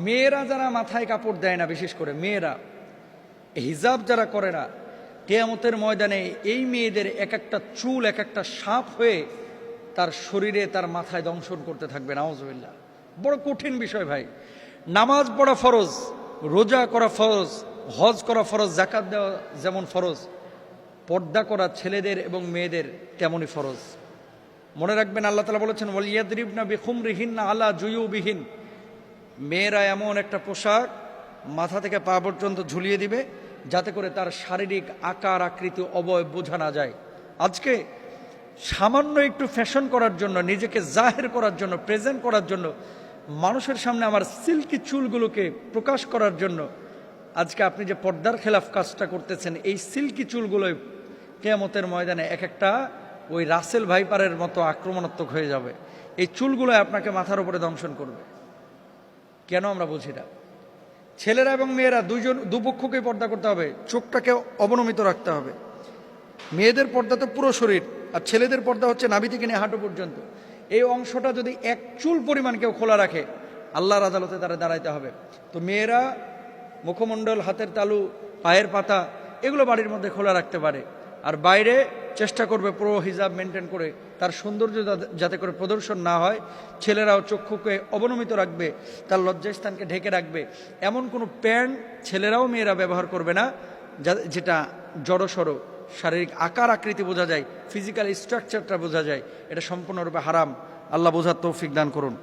মেয়েরা যারা মাথায় কাপড় দেয় না, বিশেষ করে মেয়েরা হিজাব যারা করে না, কিয়ামতের ময়দানে এই মেয়েদের এক একটা চুল এক একটা সাপ হয়ে তার শরীরে তার মাথায় দংশন করতে থাকবে। নাউজুবিল্লাহ। বড় কঠিন বিষয় ভাই। নামাজ পড়া ফরজ, রোজা করা ফরজ, হজ করা ফরজ, যাকাত দেওয়া যেমন ফরজ, পর্দা করা ছেলেদের এবং মেয়েদের তেমনই ফরজ। মনে রাখবেন আল্লাহ তাআলা বলেছেন ওয়ালিয়াদরিবনা বিখুমরিহিন্না আলা জুয়ুবিহিন, মেয়েরা এমন একটা পোশাক মাথা থেকে পা পর্যন্ত ঝুলিয়ে দিবে যাতে করে তার শারীরিক আকার আকৃতি অবয়ব বোঝা না যায়। আজকে সামান্য একটু ফ্যাশন করার জন্য, নিজেকে জাহের করার জন্য, প্রেজেন্ট করার জন্য, মানুষের সামনে আমার সিল্কি চুলগুলোকে প্রকাশ করার জন্য আজকে আপনি যে পর্দার খেলাফ কাজটা করতেছেন, এই সিল্কি চুলগুলোই কিয়ামতের ময়দানে এক একটা ওই রাসেল ভাইপারের মতো আক্রমণাত্মক হয়ে যাবে। এই চুলগুলো আপনাকে মাথার উপরে দংশন করবে। কেন আমরা বুঝি না? ছেলেরা এবং মেয়েরা দুপক্ষকে পর্দা করতে হবে, চোখটাকে অবনমিত রাখতে হবে। মেয়েদের পর্দা তো পুরো শরীর, আর ছেলেদের পর্দা হচ্ছে নাভি থেকে নিয়ে হাঁটু পর্যন্ত। এই অংশটা যদি এক চুল পরিমাণ কেউ খোলা রাখে, আল্লাহর আদালতে তারা দাঁড়াইতে হবে। তো মেয়েরা মুখমণ্ডল, হাতের তালু, পায়ের পাতা এগুলো বাড়ির মধ্যে খোলা রাখতে পারে, আর বাইরে চেষ্টা করবে পুরো হিজাব মেনটেন করে তার সৌন্দর্য যাতে করে প্রদর্শন না হয়। ছেলেরাও চক্ষুকে অবনমিত রাখবে, তার লজ্জাস্থানকে ঢেকে রাখবে। এমন কোনো প্যান্ট ছেলেরাও মেয়েরা ব্যবহার করবে না যেটা জড়সড় শারীরিক আকার আকৃতি বোঝা যায়, ফিজিক্যাল স্ট্রাকচারটা বোঝা যায়। এটা সম্পূর্ণরূপে হারাম। আল্লাহ বোঝার তৌফিক দান করুন।